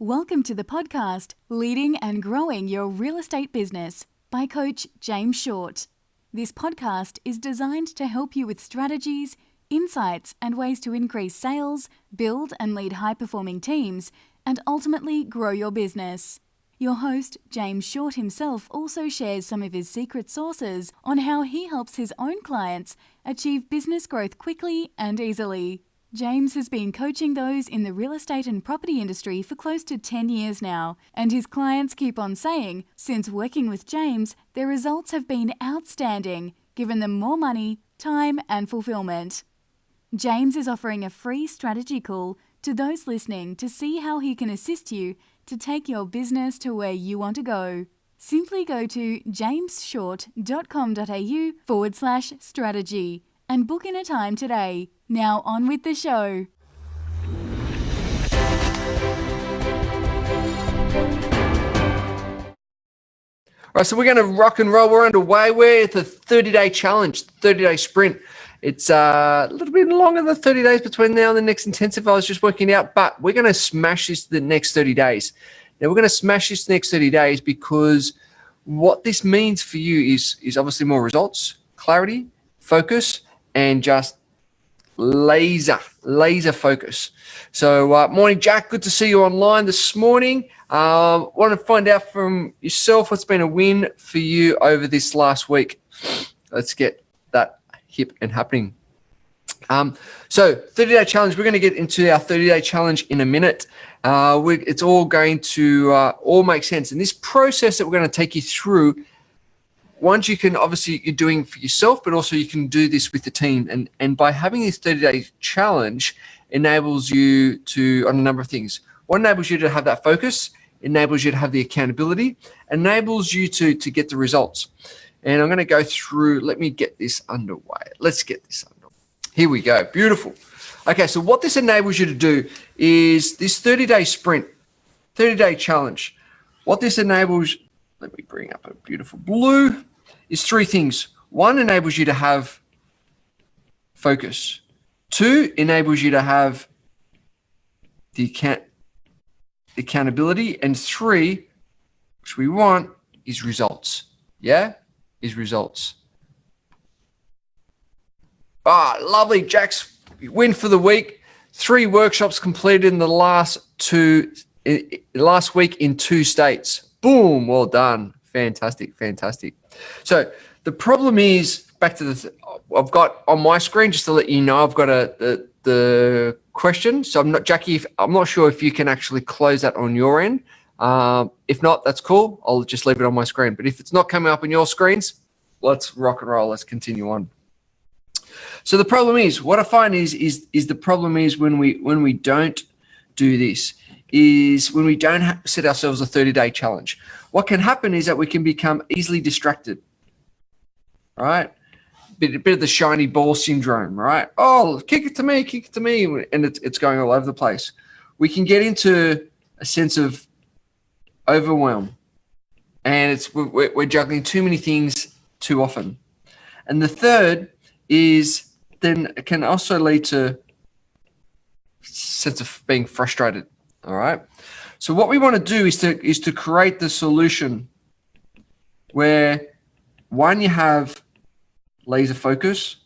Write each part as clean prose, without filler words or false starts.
Welcome to the podcast, Leading and Growing Your Real Estate Business by Coach James Short. This podcast is designed to help you with strategies, insights, and ways to increase sales, build and lead high-performing teams, and ultimately grow your business. Your host, James Short himself, also shares some of his secret sauces on how he helps his own clients achieve business growth quickly and easily. James has been coaching those in the real estate and property industry for close to 10 years now, and his clients keep on saying, since working with James, their results have been outstanding, giving them more money, time, and fulfillment. James is offering a free strategy call to those listening to see how he can assist you to take your business to where you want to go. Simply go to jamesshort.com.au/strategy and book in a time today. Now on with the show. All right, so we're going to rock and roll. We're underway. We're at the 30-day challenge, 30-day sprint. It's a little bit longer than 30 days between now and the next intensive. I was just working out, but we're going to smash this the next 30 days. Now, we're going to smash this the next 30 days because what this means for you is obviously more results, clarity, focus, and just laser focus. So morning, Jack. Good to see you online this morning. Want to find out from yourself what's been a win for you over this last week. Let's get that hip and happening. So 30-day challenge. We're going to get into our 30-day challenge in a minute. It's all going to all make sense. And this process that we're going to take you through, once you can, obviously you're doing for yourself, but also you can do this with the team. And by having this 30-day challenge enables you to, on a number of things. One, enables you to have that focus, enables you to have the accountability, enables you to get the results. And I'm going to go through, let me get this underway. Let's get this underway. Here we go. Beautiful. Okay, so what this enables you to do is this 30-day sprint, 30-day challenge. What this enables, let me bring up a beautiful blue, is three things. One, enables you to have focus. Two, enables you to have the accountability. And three, which we want, is results. Yeah? Is results. Lovely, Jack's win for the week. 3 workshops completed in the last week in 2 states. Boom, well done. Fantastic. So the problem is, back to I've got on my screen, just to let you know, I've got the question. So Jackie, I'm not sure if you can actually close that on your end. If not, that's cool. I'll just leave it on my screen. But if it's not coming up on your screens, let's rock and roll. Let's continue on. So the problem is, what I find is the problem is when we don't do this, is when we don't set ourselves a 30-day challenge. What can happen is that we can become easily distracted, right? A bit of the shiny ball syndrome, right? Oh, kick it to me, and it's going all over the place. We can get into a sense of overwhelm, and we're juggling too many things too often. And the third is then it can also lead to a sense of being frustrated. All right. So what we want to do is to create the solution where, one, you have laser focus.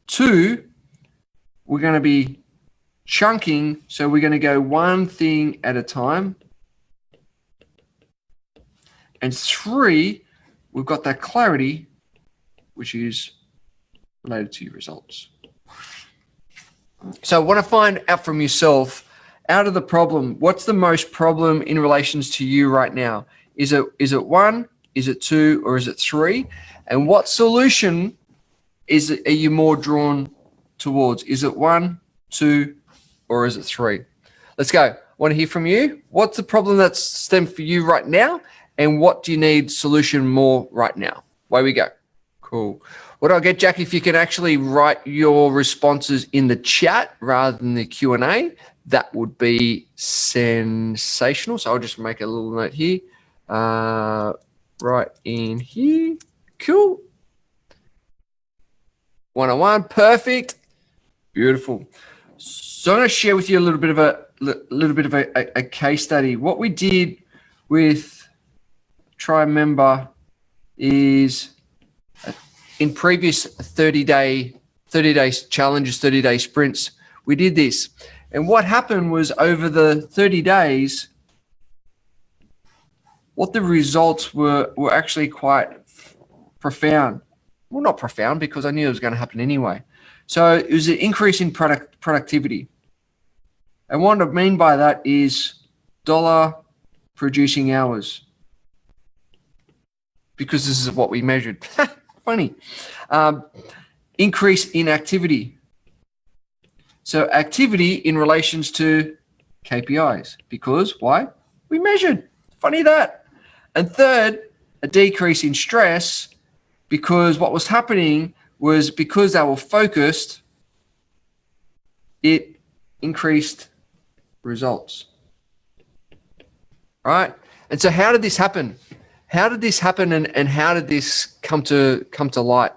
2, we're going to be chunking. So we're going to go one thing at a time. And 3, we've got that clarity, which is related to your results. So I want to find out from yourself, out of the problem, what's the most problem in relations to you right now? Is it 1, is it 2, or is it 3? And what solution are you more drawn towards? Is it 1, 2, or is it 3? Let's go. I want to hear from you. What's the problem that's stemmed for you right now? And what do you need solution more right now? Away we go. Cool. What I'll get, Jack, if you can actually write your responses in the chat rather than the Q&A, that would be sensational. So I'll just make a little note here. Right in here. Cool. 101. Perfect. Beautiful. So I'm going to share with you a little bit of little bit of a case study. What we did with try remember is in previous 30-day challenges, 30-day sprints, we did this. And what happened was over the 30 days, what the results were actually quite profound. Well, not profound because I knew it was going to happen anyway. So it was an increase in productivity. And what I mean by that is dollar producing hours, because this is what we measured. Funny. Increase in activity. So activity in relations to KPIs, because why? We measured. Funny that. And third, a decrease in stress, because what was happening was because they were focused, it increased results. Right? And so how did this happen? How did this happen and how did this come to light?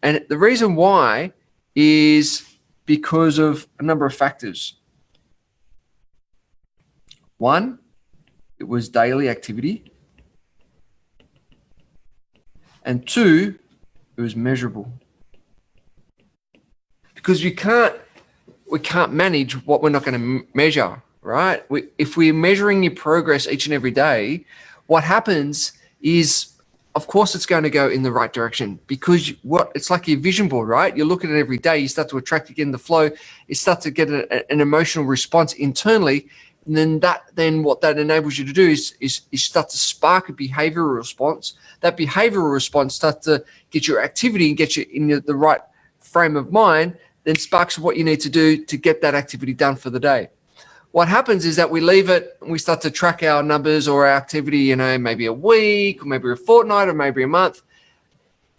And the reason why is because of a number of factors. One, it was daily activity. And two, it was measurable. Because we can't manage what we're not going to measure, right? If we're measuring your progress each and every day, what happens is, of course, it's going to go in the right direction, because it's like your vision board, right? You look at it every day, you start to attract again the flow, you start to get an emotional response internally, and then what that enables you to do is start to spark a behavioral response. That behavioral response starts to get your activity and get you in the right frame of mind, then sparks what you need to do to get that activity done for the day. What happens is that we leave it and we start to track our numbers or our activity, maybe a week or maybe a fortnight or maybe a month.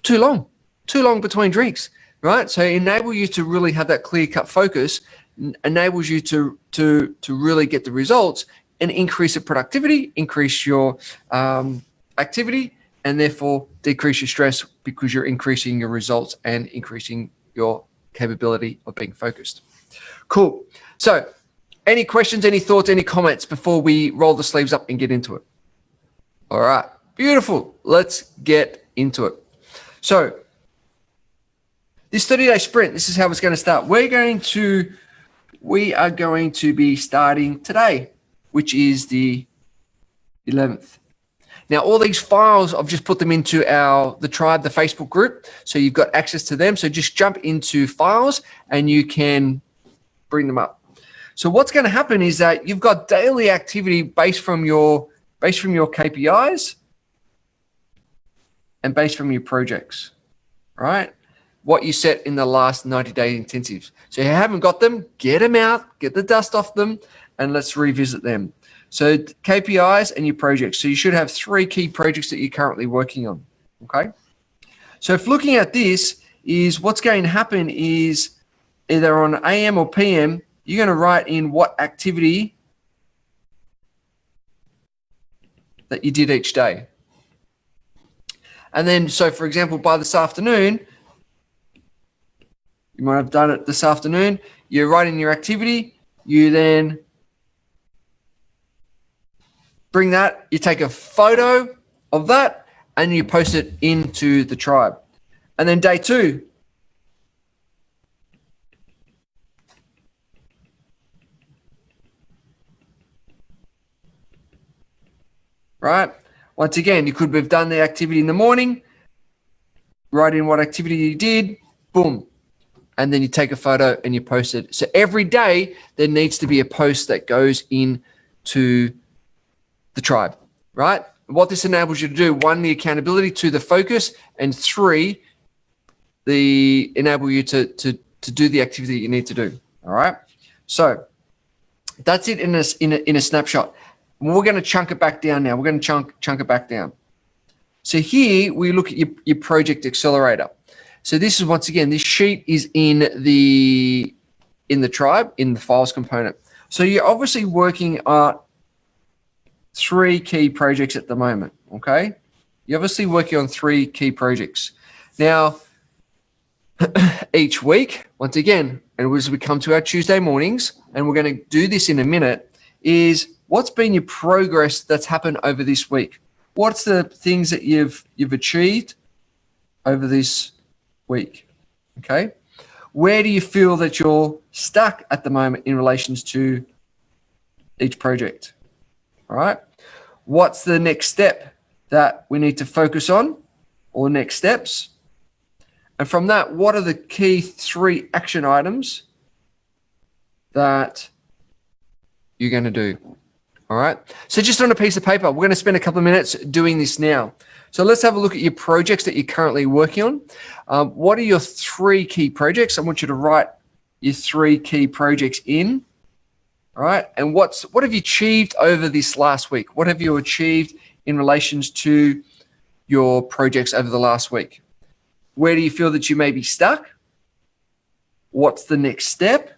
Too long between drinks, right? So enable you to really have that clear-cut focus, enables you to really get the results and increase the productivity, increase your activity, and therefore decrease your stress, because you're increasing your results and increasing your capability of being focused. Cool. So any questions, any thoughts, any comments before we roll the sleeves up and get into it? All right, beautiful. Let's get into it. So this 30-day sprint, this is how it's going to start. We are going to be starting today, which is the 11th. Now, all these files, I've just put them into the tribe, the Facebook group. So you've got access to them. So just jump into files and you can bring them up. So what's going to happen is that you've got daily activity based from your KPIs and based from your projects, right? What you set in the last 90-day intensives. So if you haven't got them, get them out, get the dust off them, and let's revisit them. So KPIs and your projects. So you should have 3 key projects that you're currently working on, okay? So if looking at this, is what's going to happen is either on AM or PM, you're going to write in what activity that you did each day. And then, so for example, by this afternoon, you might have done it this afternoon, you write in your activity, you then bring that, you take a photo of that, and you post it into the tribe. And then day 2, right? Once again, you could have done the activity in the morning, write in what activity you did, boom. And then you take a photo and you post it. So every day there needs to be a post that goes into the tribe, right? What this enables you to do, 1, the accountability, 2, the focus, and 3, enable you to do the activity that you need to do. All right. So that's it in a snapshot. We're going to chunk it back down now. We're going to chunk it back down. So here we look at your project accelerator. So this is, once again, this sheet is in the tribe, in the files component. So you're obviously working on 3 key projects at the moment, okay? You're obviously working on 3 key projects. Now, each week, once again, and as we come to our Tuesday mornings, and we're going to do this in a minute, is what's been your progress that's happened over this week? What's the things that you've achieved over this week? Okay. Where do you feel that you're stuck at the moment in relations to each project? All right. What's the next step that we need to focus on, or next steps? And from that, what are the key 3 action items that you're going to do? All right. So just on a piece of paper, we're going to spend a couple of minutes doing this now. So let's have a look at your projects that you're currently working on. What are your 3 key projects? I want you to write your 3 key projects in. All right. And what have you achieved over this last week? What have you achieved in relations to your projects over the last week? Where do you feel that you may be stuck? What's the next step?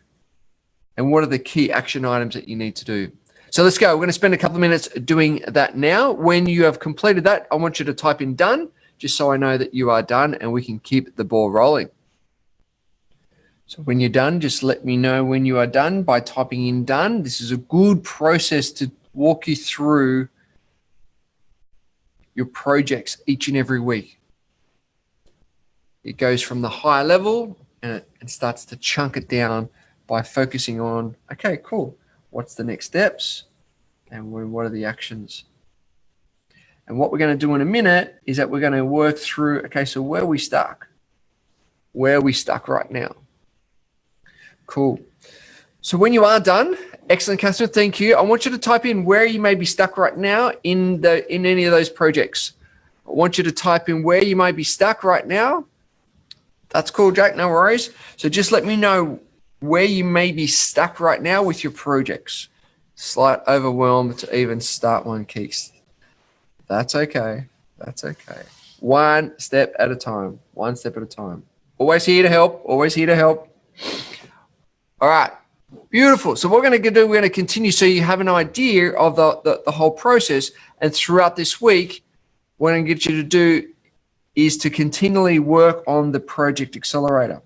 And what are the key action items that you need to do? So let's go. We're going to spend a couple of minutes doing that now. When you have completed that, I want you to type in done, just so I know that you are done and we can keep the ball rolling. So when you're done, just let me know when you are done by typing in done. This is a good process to walk you through your projects each and every week. It goes from the high level and it starts to chunk it down by focusing on, okay, cool. What's the next steps? And what are the actions? And what we're going to do in a minute is that we're going to work through, okay, so where are we stuck? Where are we stuck right now? Cool. So when you are done, excellent, Catherine, thank you. I want you to type in where you may be stuck right now in any of those projects. I want you to type in where you may be stuck right now. That's cool, Jack, no worries. So just let me know where you may be stuck right now with your projects. Slight overwhelm to even start one, Keeks. That's okay. That's okay. One step at a time. One step at a time. Always here to help. Always here to help. All right. Beautiful. So what we're going to do, we're going to continue so you have an idea of the whole process. And throughout this week, what I'm going to get you to do is to continually work on the project accelerator.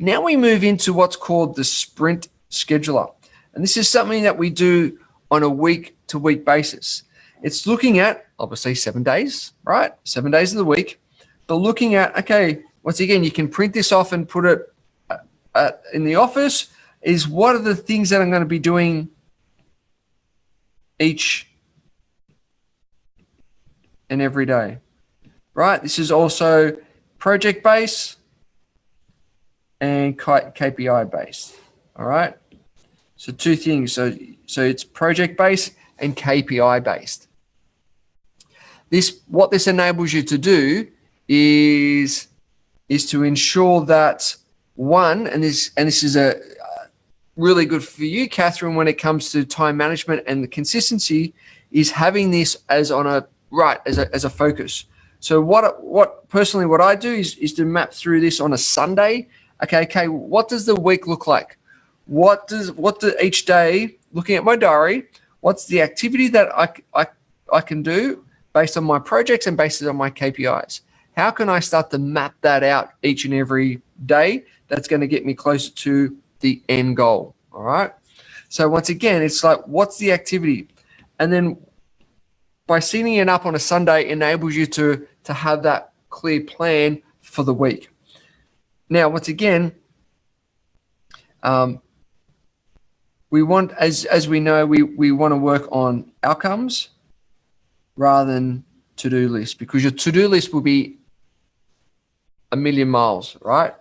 Now we move into what's called the sprint scheduler. And this is something that we do on a week-to-week basis. It's looking at, obviously, 7 days, right? 7 days of the week. But looking at, okay, once again, you can print this off and put it in the office, is what are the things that I'm going to be doing each and every day, right? This is also project-based and KPI based. All right. So 2 things. So it's project based and KPI based. What this enables you to do is to ensure that one, and this is a really good for you, Catherine, when it comes to time management and the consistency, is having this as a focus. So what personally what I do is to map through this on a Sunday. Okay, what does the week look like? What do each day, looking at my diary, what's the activity that I can do based on my projects and based on my KPIs? How can I start to map that out each and every day? That's going to get me closer to the end goal. All right. So once again, it's like, what's the activity? And then by setting it up on a Sunday enables you to have that clear plan for the week. Now, once again, we want, as we know, we want to work on outcomes rather than to-do list, because your to-do list will be a million miles, right?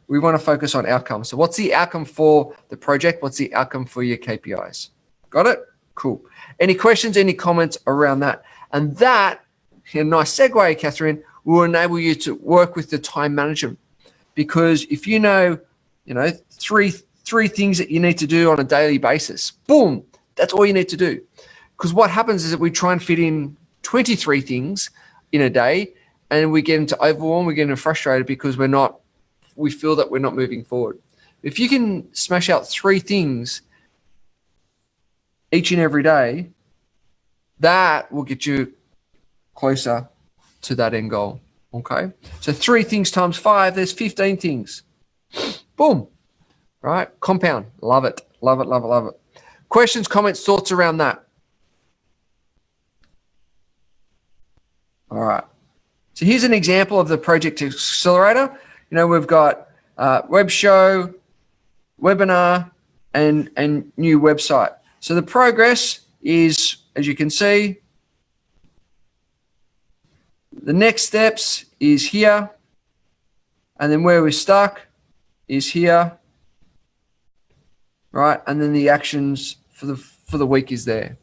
We want to focus on outcomes. So what's the outcome for the project? What's the outcome for your KPIs? Got it? Cool. Any questions, any comments around that? And that, a nice segue, Catherine, will enable you to work with the time management. Because if you know three things that you need to do on a daily basis, boom, that's all you need to do. Because what happens is that we try and fit in 23 things in a day, and we get into overwhelm, we get into frustrated because we feel that we're not moving forward. If you can smash out 3 things each and every day, that will get you closer to that end goal. Okay. So 3 things times 5, there's 15 things. Boom. Right. Compound. Love it. Love it. Love it. Love it. Questions, comments, thoughts around that? All right. So here's an example of the Project Accelerator. We've got web show, webinar, and new website. So the progress is, as you can see, the next steps is here, and then where we're stuck is here, right? And then the actions for the week is there.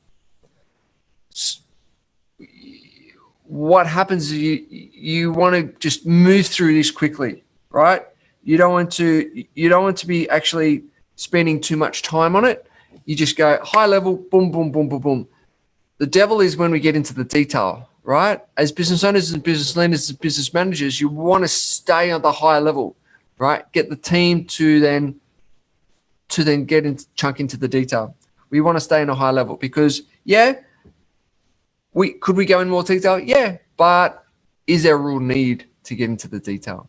What happens is you want to just move through this quickly, right? You don't want to be actually spending too much time on it. You just go high level, boom, boom, boom, boom, boom. The devil is when we get into the detail, right? As business owners and business leaders and business managers, you want to stay on the high level, right? Get the team to then chunk into the detail. We want to stay on a high level because, could we go in more detail? Yeah, but is there a real need to get into the detail?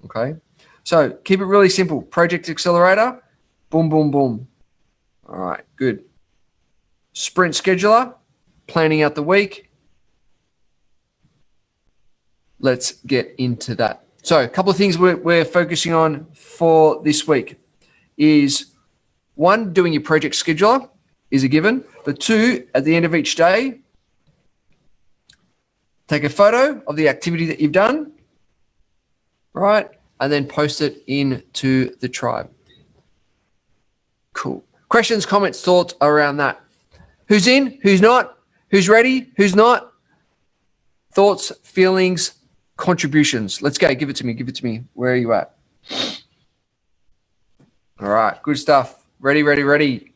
Okay, so keep it really simple. Project Accelerator, boom, boom, boom. All right, good. Sprint Scheduler, planning out the week. Let's get into that. So a couple of things we're focusing on for this week is 1, doing your project scheduler is a given, but 2, at the end of each day, take a photo of the activity that you've done, right? And then post it into the tribe. Cool. Questions, comments, thoughts around that? Who's in? Who's not? Who's ready? Who's not? Thoughts, feelings, contributions. Let's go. Give it to me. Give it to me. Where are you at? All right. Good stuff. Ready, ready, ready.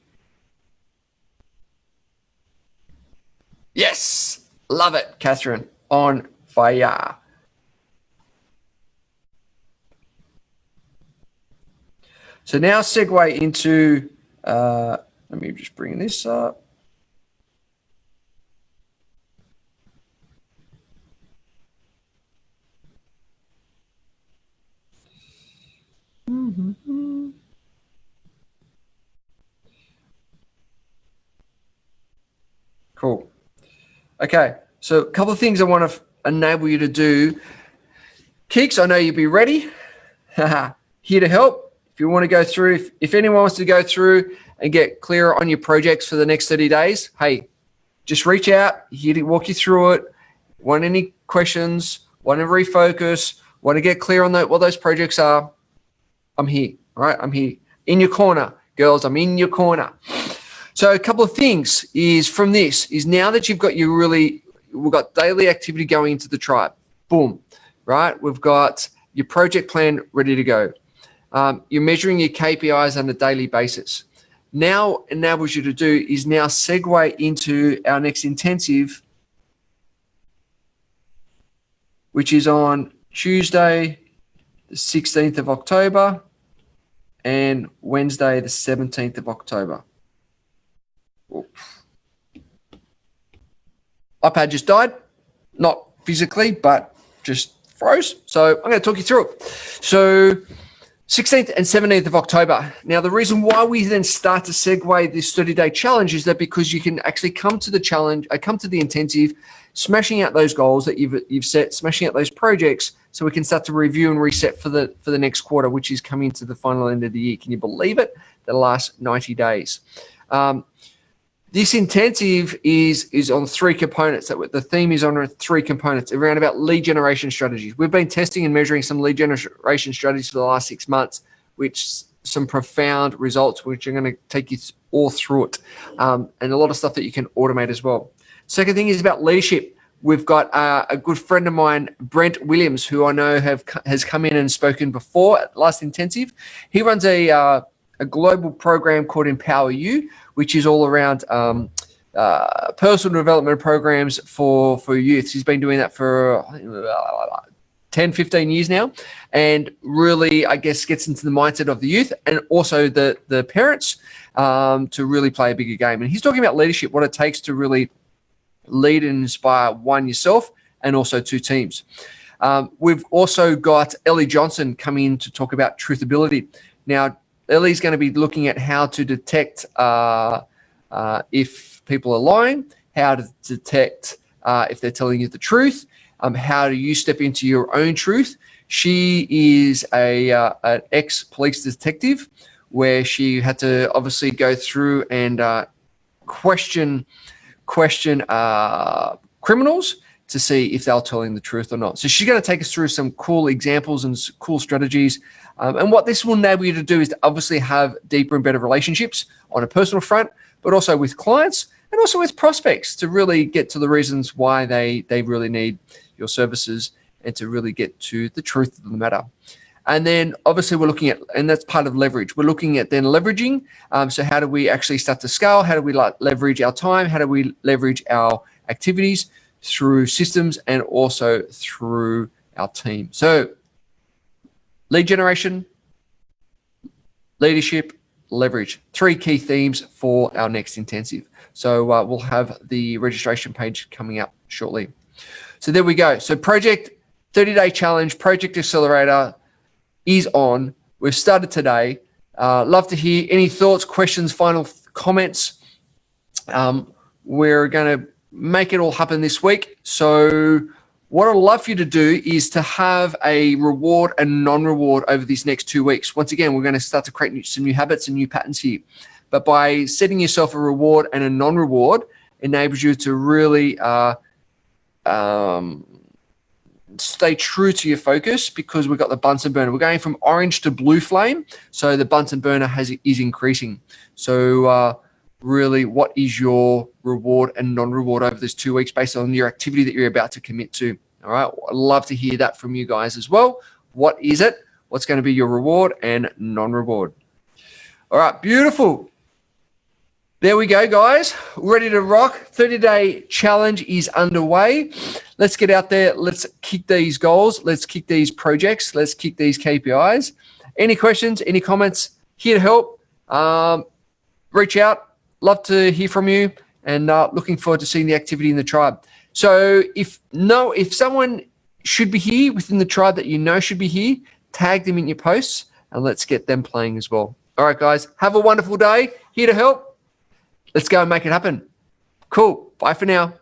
Yes. Love it, Catherine. On fire. So now segue into, let me just bring this up. Cool. Okay. So a couple of things I want to enable you to do. Keeks, I know you'll be ready. Here to help. If you want to go through, if anyone wants to go through and get clearer on your projects for the next 30 days, hey, just reach out, here to walk you through it. Want any questions, want to refocus, want to get clear on what those projects are, I'm here, all right? I'm here. In your corner, girls, I'm in your corner. So a couple of things is from this is now that you've got we've got daily activity going into the tribe, boom, right? We've got your project plan ready to go. You're measuring your KPIs on a daily basis. Now enables you to do is now segue into our next intensive, which is on Tuesday, the 16th of October and Wednesday, the 17th of October. iPad just died, not physically, but just froze. So I'm going to talk you through it. So 16th and 17th of October. Now, the reason why we then start to segue this 30-day challenge is that because you can actually come to the challenge, come to the intensive, smashing out those goals that you've set, smashing out those projects, so we can start to review and reset for the next quarter, which is coming to the final end of the year. Can you believe it? The last 90 days. This intensive is on 3 components. The theme is on 3 components around about lead generation strategies. We've been testing and measuring some lead generation strategies for the last 6 months, which some profound results, which I'm going to take you all through it, and a lot of stuff that you can automate as well. Second thing is about leadership. We've got a good friend of mine, Brent Williams, who I know has come in and spoken before at last intensive. He runs a global program called Empower You, which is all around personal development programs for youth. He's been doing that for 10, 15 years now, and really, I guess, gets into the mindset of the youth and also the parents to really play a bigger game. And he's talking about leadership, what it takes to really lead and inspire, 1, yourself, and also 2, teams. We've also got Ellie Johnson coming in to talk about truthability. Now, Ellie's going to be looking at how to detect if people are lying, how to detect if they're telling you the truth, how do you step into your own truth. She is an ex-police detective where she had to obviously go through and question criminals to see if they're telling the truth or not. So she's going to take us through some cool examples and cool strategies. And what this will enable you to do is to obviously have deeper and better relationships on a personal front, but also with clients and also with prospects to really get to the reasons why they really need your services and to really get to the truth of the matter. And then obviously we're looking at, and that's part of leverage. We're looking at then leveraging. So how do we actually start to scale? How do we leverage our time? How do we leverage our activities through systems and also through our team? So lead generation, leadership, leverage, 3 key themes for our next intensive. So we'll have the registration page coming up shortly. So there we go. So project 30-day challenge, Project Accelerator is on. We've started today. Love to hear any thoughts, questions, final comments. We're going to make it all happen this week. So what I'd love for you to do is to have a reward and non-reward over these next 2 weeks. Once again, we're going to start to create some new habits and new patterns here. But by setting yourself a reward and a non-reward enables you to really stay true to your focus, because we've got the Bunsen burner. We're going from orange to blue flame, so the Bunsen burner is increasing. So really, what is your reward and non-reward over this 2 weeks based on your activity that you're about to commit to? All right, I'd love to hear that from you guys as well. What is it? What's going to be your reward and non-reward? All right, beautiful. There we go, guys. Ready to rock. 30-day challenge is underway. Let's get out there. Let's kick these goals. Let's kick these projects. Let's kick these KPIs. Any questions, any comments? Here to help. Reach out. Love to hear from you, and looking forward to seeing the activity in the tribe. So if someone should be here within the tribe that you know should be here, tag them in your posts and let's get them playing as well. All right, guys, have a wonderful day. Here to help. Let's go and make it happen. Cool. Bye for now.